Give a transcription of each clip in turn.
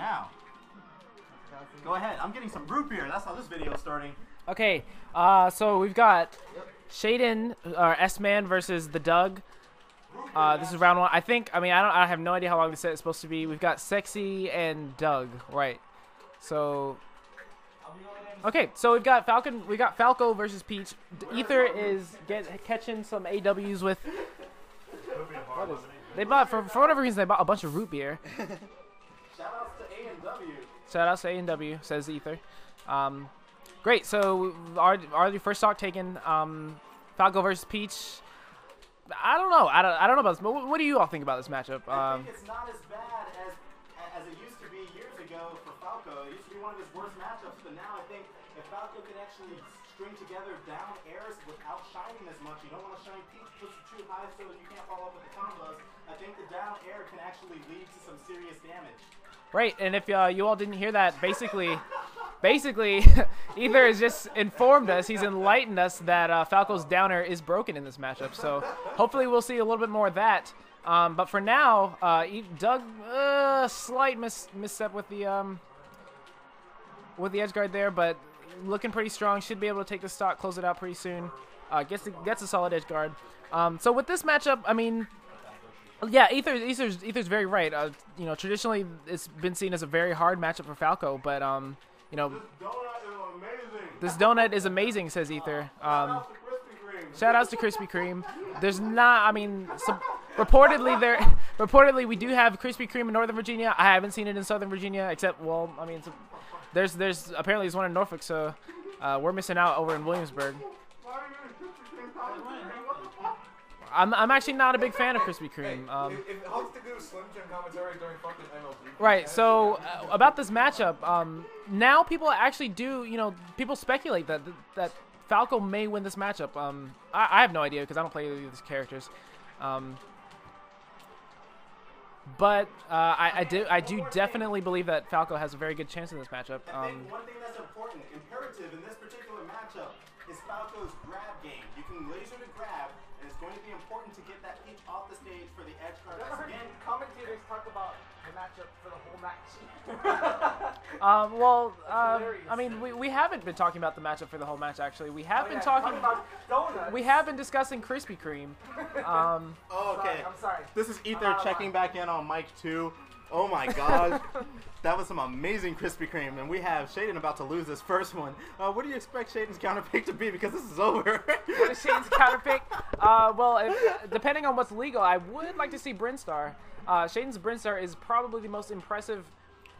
now. Go ahead. I'm getting some root beer. That's how this video is starting. Okay, so we've got Shaden, or S-Man versus the Doug. This is round one. I have no idea how long this set is supposed to be. We've got Sexy and Doug, right? So, okay, so we've got Falco versus Peach. Ether is catching some AWs with. What is it? They bought for whatever reason they bought a bunch of root beer. Shoutouts to A&W. Shoutouts to A&W, says Ether. Great. So our first stock taken. Falco versus Peach. I don't know. I don't know about this. But what do you all think about this matchup? I think it's not as bad as it used to be years ago for Falco. It used to be one of his worst matchups, but now I think if Falco can actually string together down airs without shining as much, you don't want to shine Peach, push it too high so you can't follow up with the combos. I think the down air can actually lead to some serious damage. Right, and if you all didn't hear that, basically, Ether has just informed us, he's enlightened us that Falco's downer is broken in this matchup. So hopefully we'll see a little bit more of that. But for now, Doug, slight misstep with the edge guard there, but looking pretty strong. Should be able to take the stock, close it out pretty soon. Gets a solid edge guard. So with this matchup, I mean, yeah, Ether's very right. You know, traditionally it's been seen as a very hard matchup for Falco, but you know, this donut is amazing, says Ether. Shout outs to Krispy Kreme. There's not, I mean, reportedly we do have Krispy Kreme in Northern Virginia. I haven't seen it in Southern Virginia, except, well, I mean, there's apparently there's one in Norfolk, so we're missing out over in Williamsburg. I'm actually not a big fan of Krispy Kreme. If it helps to do Slim Jim commentary during fucking MLB. Right, so about this matchup, now people actually do, you know, people speculate that Falco may win this matchup. I have no idea because I don't play any of these characters. But I do definitely believe that Falco has a very good chance in this matchup. One thing that's important, imperative in this particular matchup is Falco's grab game. You can laser to grab, and it's going to be important to get that Peach off the stage for the edge guard. Again, Commentators talk about the matchup for the whole match. I mean, we haven't been talking about the matchup for the whole match. Actually, we have been talking about donuts. We have been discussing Krispy Kreme. oh, okay. I'm sorry. This is Ether checking back in on mic 2. Oh my gosh. That was some amazing Krispy Kreme, and we have Shaden about to lose this first one. What do you expect Shaden's counter pick to be? Because this is over. What is Shaden's counter pick? Depending on what's legal, I would like to see Brinstar. Shaden's Brinstar is probably the most impressive.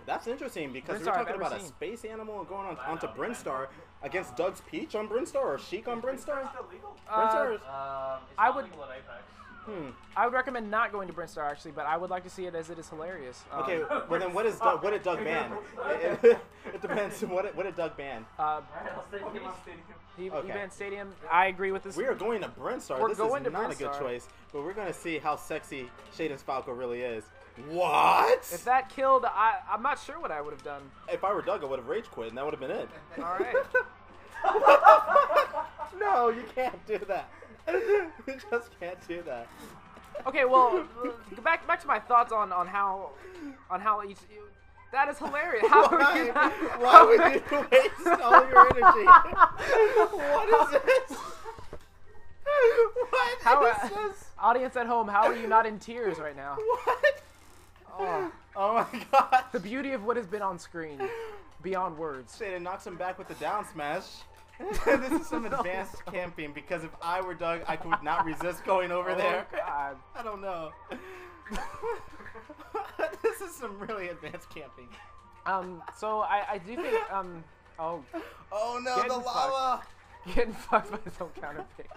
That's interesting because Brinstar we're I've talking ever about seen. a space animal and going onto Brinstar against Doug's Peach on Brinstar or Sheik on Brinstar. Brinstar is, I would recommend not going to Brinstar actually, but I would like to see it as it is hilarious. okay, well then what did Doug ban? It depends. What did Doug ban? He banned Stadium. I agree with this. We are going to Brinstar. We're This going is to not a good Brinstar. choice, but we're going to see how sexy Shaden's Falco really is. What? If that killed, I'm not sure what I would have done. If I were Doug, I would have rage quit, and that would have been it. All right. No, you can't do that. You just can't do that. Okay, well, back to my thoughts on how each. That is hilarious. How Why would you waste all your energy? What is this? What is this? Audience at home, how are you not in tears right now? What? Oh, Oh my god. the beauty of what has been on screen, beyond words. Shaden knocks him back with the down smash. This is some advanced camping because if I were Doug, I could not resist going over there. God. I don't know. This is some really advanced camping. So I do think oh, Oh no, Getting the lava! getting fucked by his own counter pick.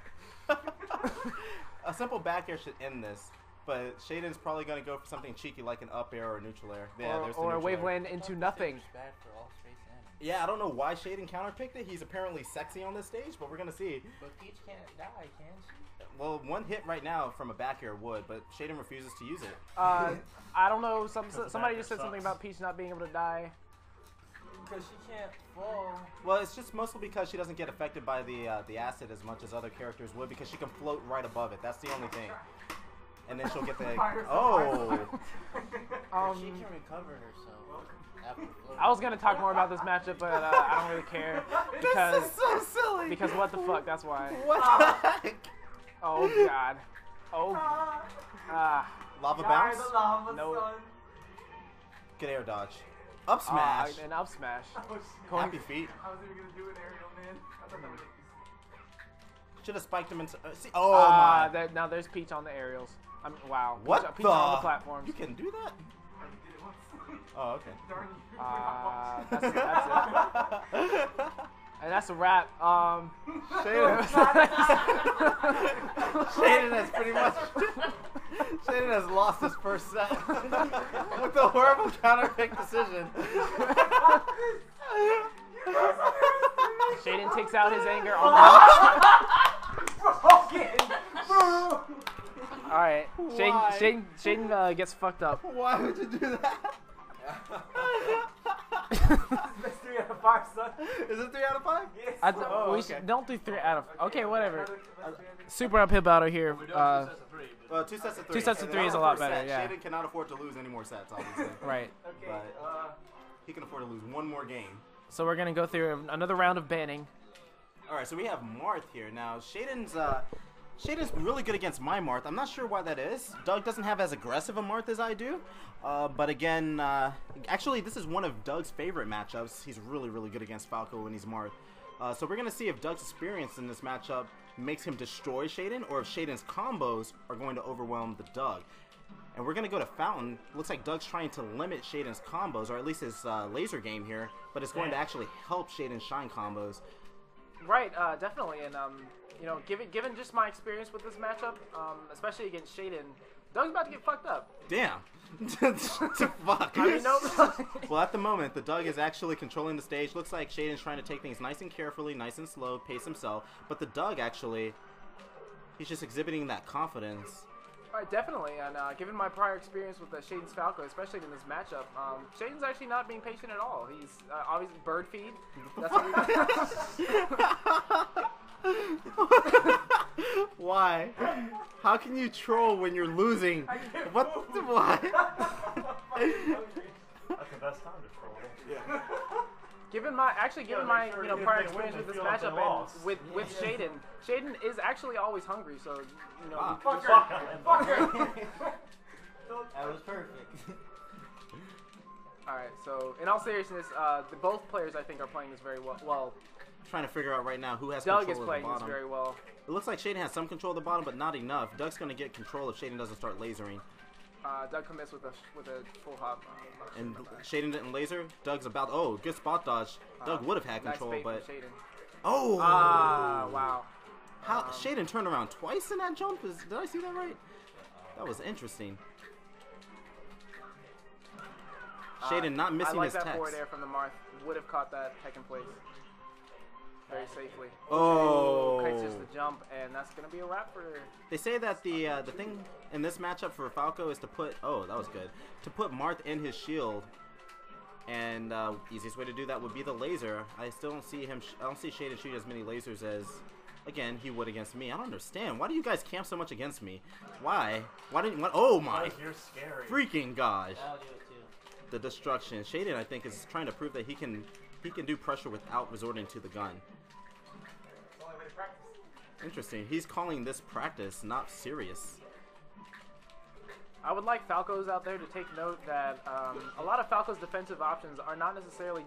A simple back air should end this, but Shaden's probably going to go for something cheeky like an up air or a neutral air. Yeah, there's the or a neutral air. waveland into nothing. Yeah, I don't know why Shaden counterpicked it. He's apparently sexy on this stage, but we're going to see. But Peach can't die, can she? Well, one hit right now from a back air would, but Shaden refuses to use it. I don't know. Somebody just said something about Peach not being able to die. Because she can't fall. Well, it's just mostly because she doesn't get affected by the acid as much as other characters would, because she can float right above it. That's the only thing. And then she'll get the... Oh! She can recover herself. I was gonna talk more about this matchup, but I don't really care because This is so silly. because what the fuck? That's why. What the heck? Oh god. Oh. Lava Die bounce? the lava, No. son. Good air dodge. Up smash. An up smash. Happy feet. I was even gonna do an aerial, man. I thought that was Should have spiked him into. See, oh my. Now there's Peach on the aerials. Wow. What Peach the? on the platforms. You can do that? I already did it once. Oh, okay. Darn you. That's it. And that's a wrap. Shaden has pretty much. Shaden has lost his first set with the horrible counter pick decision. Shaden takes out his anger on All right. Why? Shaden gets fucked up. Why would you do that? That's 3 out of 5, son. Is it 3 out of 5? Yes. Oh, We okay. don't do 3 out of. Okay, whatever. Super uphill battle here. 2 sets of 3. 2 sets of And 3 then is a our lot first better, set, yeah. Shaden cannot afford to lose any more sets, obviously. Right. Okay, But- He can afford to lose one more game. So we're gonna go through another round of banning. All right, so we have Marth here now. Shaden's really good against my Marth. I'm not sure why that is. Doug doesn't have as aggressive a Marth as I do. But again, actually, this is one of Doug's favorite matchups. He's really, really good against Falco when he's Marth. So we're gonna see if Doug's experience in this matchup makes him destroy Shaden, or if Shaden's combos are going to overwhelm the Doug. And we're going to go to Fountain. Looks like Doug's trying to limit Shaden's combos, or at least his laser game here, but it's going to actually help Shaden's shine combos. Right, definitely, and you know, given just my experience with this matchup, especially against Shaden, Doug's about to get fucked up. Damn. Fuck. I mean, no. Well, at the moment, the Doug is actually controlling the stage. Looks like Shaden's trying to take things nice and carefully, nice and slow, pace himself. But the Doug actually, he's just exhibiting that confidence. Right, definitely, and given my prior experience with Shaden's Falco, especially in this matchup, Shaden's actually not being patient at all. He's obviously bird feed. That's what Why? How can you troll when you're losing? What? Why? That's the best time to troll. Yeah. Given my make sure you know if prior they win, experience they with this feel like they matchup lost. and with Shaden, Shaden is actually always hungry. So you know, Ah. Fucker. That was perfect. all right. So in all seriousness, both players I think are playing this very well. Trying to figure out right now who has Doug control is of the playing this bottom. very well. It looks like Shaden has some control of the bottom, but not enough. Doug's going to get control if Shaden doesn't start lasering. Doug commits with a full hop. And Shaden didn't laser. Doug's about. Oh, good spot dodge. Doug would have had Nice control, bait but. from Shaden. Oh! Wow. How Shaden turned around twice in that jump? Did I see that right? That was interesting. Shaden not missing I like his that text. forward air from the Marth. Would have caught that heck in place very safely. Oh! Catches the jump, and that's gonna be a wrap for. They say that the thing in this matchup for Falco is to put. Oh, that was good. To put Marth in his shield. And easiest way to do that would be the laser. I still don't see him. I don't see Shaden shoot as many lasers as, again, he would against me. I don't understand. Why do you guys camp so much against me? Why? Why didn't? What? Oh my! You're scary. Freaking gosh! I'll do it too. The destruction. Shaden, I think, is trying to prove that he can do pressure without resorting to the gun. Interesting. He's calling this practice, not serious. I would like Falcos out there to take note that a lot of Falco's defensive options are not necessarily,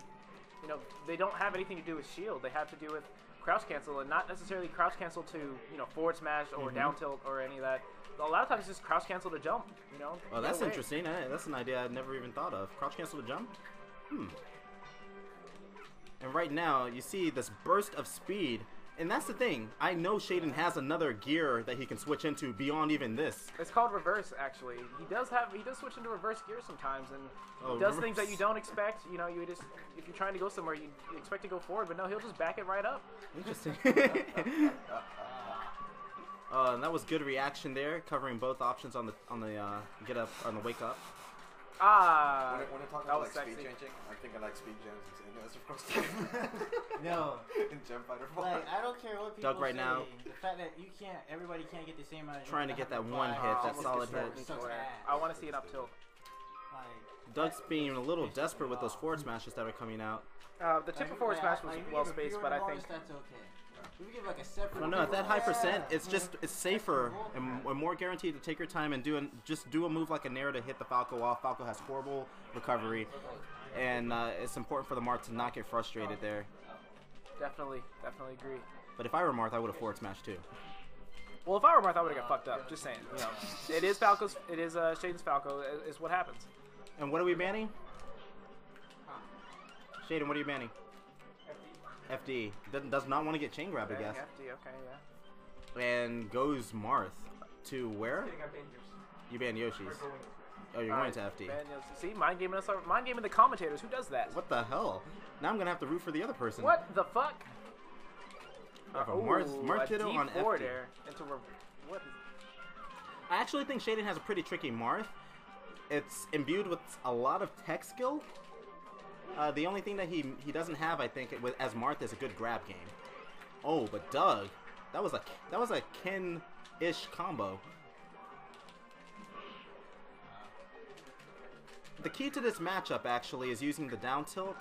you know, they don't have anything to do with shield. They have to do with crouch cancel, and not necessarily crouch cancel to, you know, forward smash or down tilt or any of that. A lot of times it's just crouch cancel to jump, you know. Oh, Get that's away. interesting. That's an idea I'd never even thought of. Crouch cancel to jump? And right now, you see this burst of speed. And that's the thing. I know Shaden has another gear that he can switch into beyond even this. It's called reverse, actually. He does switch into reverse gear sometimes, and Oh, he does things that reverse. you don't expect. You know, if you're trying to go somewhere, you expect to go forward, but no, he'll just back it right up. Interesting. And that was good reaction there, covering both options on the get up on the wake up. Ah, When I talk that about was like sexy. speed changing, I think I like speed gems and that's of course No, in Gem Fighter 4. like I don't care what people Doug right say. now. The fact that everybody can't get the same amount of Trying to damage get that that one fly hit, off that is solid just hit. sucks ass. I want to see an up tilt. Like Doug's being a little desperate with those forward smashes that are coming out. The tip of forward smash was well spaced, but I think that's okay. We could give like a separate. I don't know, at that high percent, it's safer and more guaranteed to take your time and just do a move like a Nair to hit the Falco off. Falco has horrible recovery, and it's important for the Marth to not get frustrated there. definitely agree. But if I were Marth, I would have forward smashed too. Well, if I were Marth, I would have got fucked up. Just saying, you know, it is Shaden's Falco. Is what happens. And what are we banning? Shaden, what are you banning? FD. Does not want to get chain grab, I guess. FD, okay, yeah. And goes Marth to where? You ban Yoshi's. Oh, you're going to FD. Man, see, mind gaming the commentators. Who does that? What the hell? Now I'm going to have to root for the other person. What the fuck? Yeah, but Marth Ditto on FD. Air into what is I actually think Shaden has a pretty tricky Marth. It's imbued with a lot of tech skill. The only thing that he doesn't have, I think, as Marth is a good grab game. Oh, but Doug, that was a Ken-ish combo. The key to this matchup actually is using the down tilt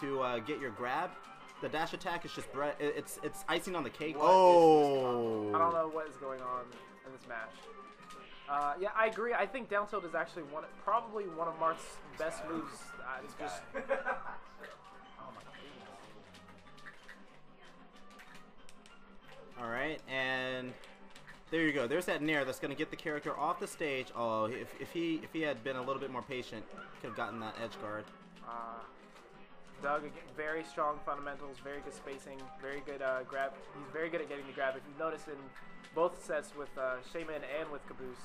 to get your grab. The dash attack is just it's icing on the cake. Oh! I don't know what is going on in this match. Yeah, I agree. I think down tilt is actually probably one of Marth's best moves. It's just. Oh my goodness. All right, and there you go. There's that Nair that's going to get the character off the stage. Oh, if he had been a little bit more patient, could have gotten that edge guard. Doug, again, very strong fundamentals, very good spacing, very good grab. He's very good at getting the grab. If you've noticed in both sets with Shaman and with Caboose,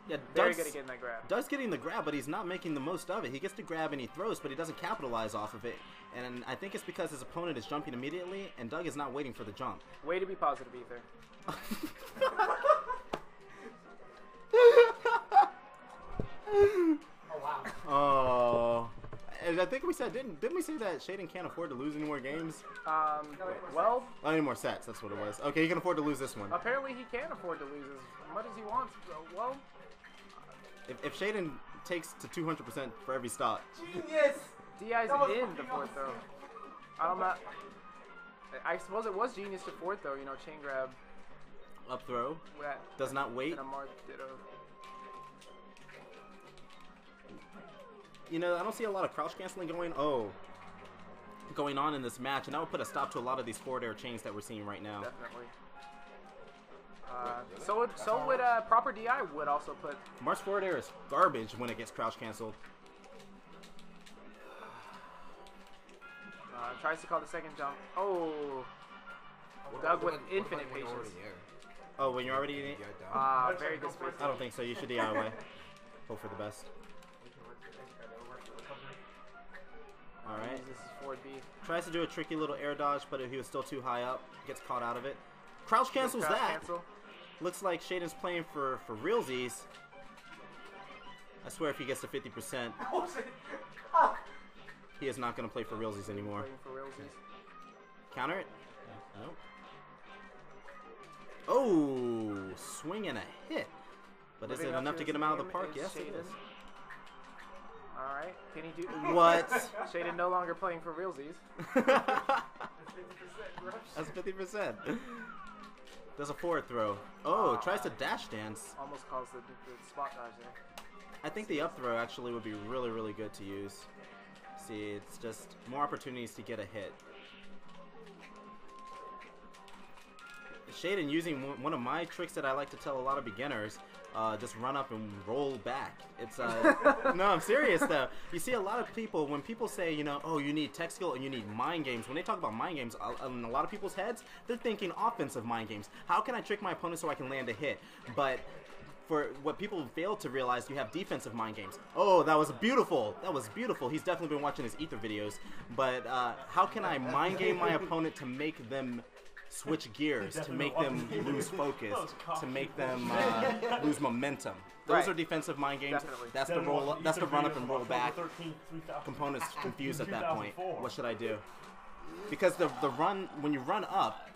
yeah, very good at getting that grab. Doug's getting the grab, but he's not making the most of it. He gets the grab and he throws, but he doesn't capitalize off of it. And I think it's because his opponent is jumping immediately, and Doug is not waiting for the jump. Way to be positive, Ether. Oh wow. Oh. And I think we said, didn't we say that Shaden can't afford to lose any more games? Well, Oh, any more sets, that's what it was. Okay, he can afford to lose this one. apparently he can afford to lose as much as he wants. Well, If Shaden takes to 200% for every stop. Genius. DI's That was in the fucking fourth throw. I'm not. I suppose it was genius to fourth throw. You know, chain grab. Up throw. That, Does not wait. And a Marth Ditto. You know, I don't see a lot of crouch canceling going on in this match, and that would put a stop to a lot of these forward air chains that we're seeing right now. Definitely. So would proper DI would also put. Marth's forward air is garbage when it gets crouch canceled. Tries to call the second jump. Oh. Doug with infinite patience. Oh, when you're already eating it? Very good space. I don't think so. You should DIY. Hope for the best. Alright. This is forward B. Tries to do a tricky little air dodge, but he was still too high up. Gets caught out of it. Crouch cancels Crouch that. cancel. Looks like Shaden's playing for realsies. I swear if he gets to 50%, he is not going to play for realsies anymore. Playing for realsies. Counter it? No. Oh, swing and a hit. But is Living it up enough to his get him out of the name park? is Yes, it Shaden. is. Alright, can he do What? Shaden no longer playing for realsies. That's 50%. Does a forward throw. Oh, tries to dash dance. Almost calls the spot dodge there. I think the up throw actually would be really, really good to use. See, it's just more opportunities to get a hit. Shaden using one of my tricks that I like to tell a lot of beginners, just run up and roll back. It's no, I'm serious though. You see a lot of people, when people say, you know, oh, you need tech skill and you need mind games, when they talk about mind games, in a lot of people's heads, they're thinking offensive mind games. How can I trick my opponent so I can land a hit? But for what people fail to realize, you have defensive mind games. Oh, that was beautiful. That was beautiful. He's definitely been watching his Ether videos. But how can I mind game my opponent to make them switch gears, to make them lose focus, to make them lose momentum? Those Right. are defensive mind games. Definitely. That's the roll up, that's the run up and roll back. Components confused at that point. What should I do? Because the run, when you run up,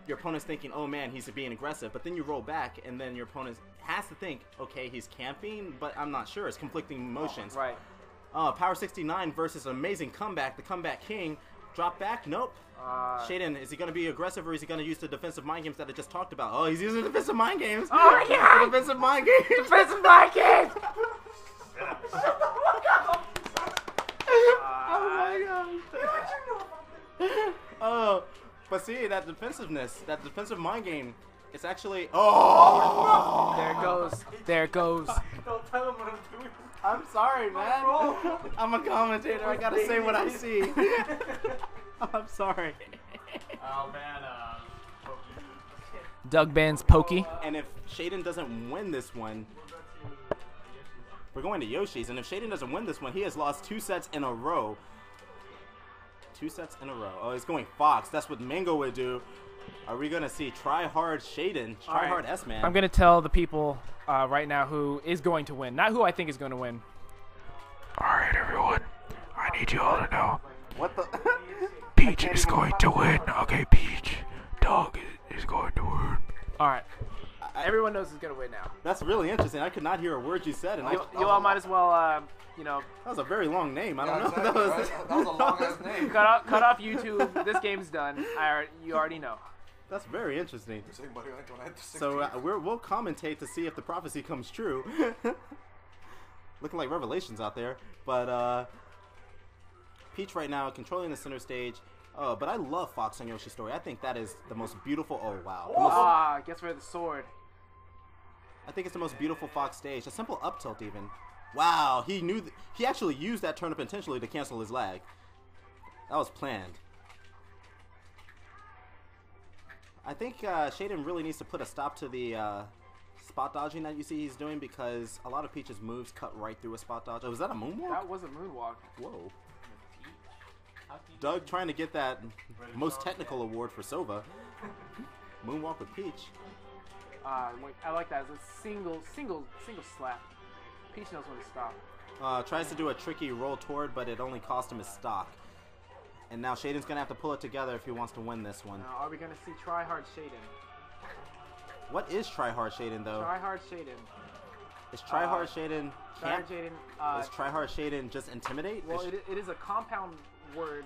your opponent's thinking, oh man, he's being aggressive, but then you roll back and then your opponent has to think, okay, he's camping, but I'm not sure. It's conflicting emotions. Right. Power 69 versus amazing comeback. The comeback king. Drop back. Nope. Shaden, is he going to be aggressive or is he going to use the defensive mind games that I just talked about? Oh, he's using defensive mind games. Oh my god! Defensive mind games. Defensive mind games! Oh, but see, that defensiveness, that defensive mind game, it's actually... Oh! There it goes. There it goes. Don't tell him what I'm doing. I'm sorry, man. I'm a commentator. I gotta say what I see. I'm sorry. Oh man, Doug bans Pokey. And if Shaden doesn't win this one, we're going to Yoshi's. And if Shaden doesn't win this one, he has lost 2 sets in a row. 2 sets in a row. Oh, he's going Fox. That's what Mango would do. Are we gonna see Try Hard Shaden, Try Hard S-Man? I'm gonna tell the people right now who is going to win, not who I think is going to win. All right, everyone. I need you all to know. What the? Peach is going to win. Okay, Peach. Doug is going to win. All right. Everyone knows who's gonna win now. That's really interesting. I could not hear a word you said, and You all might as well, you know, that was a very long name. I don't know. Exactly, right? That was a long ass name. cut off YouTube. This game's done. You already know. That's very interesting. Sigma 16. So we'll commentate to see if the prophecy comes true. Looking like revelations out there, but Peach right now controlling the center stage. Oh, but I love Fox on Yoshi's Story. I think that is the most beautiful. Oh wow! Guess where the sword. I think it's the most beautiful Fox stage. A simple up tilt even. Wow, he knew. He actually used that turnip intentionally to cancel his lag. That was planned. I think Shaden really needs to put a stop to the spot dodging that you see he's doing, because a lot of Peach's moves cut right through a spot dodge. Oh, was that a moonwalk? That was a moonwalk. Whoa. Doug trying to get that most technical award for Sova. Moonwalk with Peach. I like that. It's a single slap. Peach knows when to stop. Tries to do a tricky roll toward, but it only cost him his stock. And now Shaden's going to have to pull it together if he wants to win this one. Now, are we going to see Try Hard Shaden? What is Try Hard Shaden, though? Try Hard Shaden. Is Try Hard Shaden... Try Hard Shaden... is Try Hard Shaden just intimidate? Well, it is a compound word.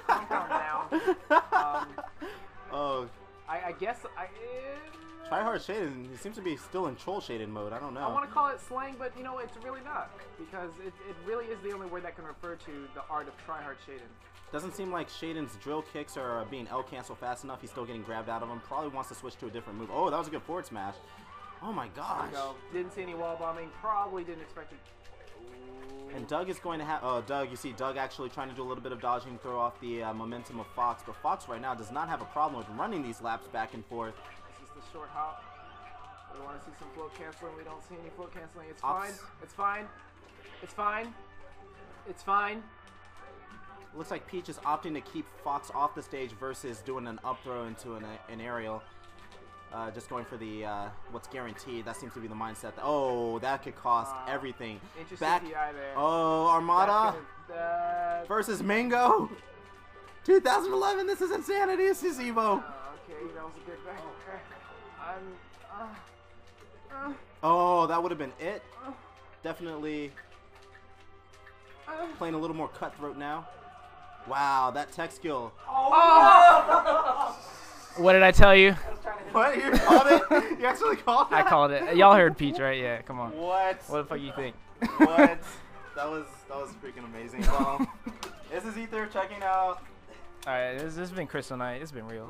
Compound noun. Oh. I guess... Try Hard Shaden, he seems to be still in Troll Shaden mode. I don't know. I want to call it slang, but you know, it's really not. Because it really is the only word that can refer to the art of Try Hard Shaden. Doesn't seem like Shaden's drill kicks are being L-cancel fast enough. He's still getting grabbed out of them. Probably wants to switch to a different move. Oh, that was a good forward smash. Oh my gosh. Didn't see any wall bombing. Probably didn't expect it. Ooh. And Doug is going to have... Oh, Doug, you see Doug actually trying to do a little bit of dodging, throw off the momentum of Fox. But Fox right now does not have a problem with running these laps back and forth. This is the short hop. We want to see some float canceling. We don't see any float canceling. It's fine. It's fine. It's fine. It's fine. Looks like Peach is opting to keep Fox off the stage versus doing an up throw into an aerial. Just going for the what's guaranteed. That seems to be the mindset. Oh, that could cost everything. Interesting Back. PI there. Oh, Armada versus Mango. 2011. This is insanity. This is Evo. Okay, that was a good back. Oh, that would have been it. Definitely playing a little more cutthroat now. Wow, that tech skill. What did I tell you? What? You called it? You actually called it? I called it. Y'all heard Peach, right? Yeah, come on. What? What the fuck you think? What? That was freaking amazing. Well, this is Ether checking out. Alright, this has been Crystal Knight. It's been real.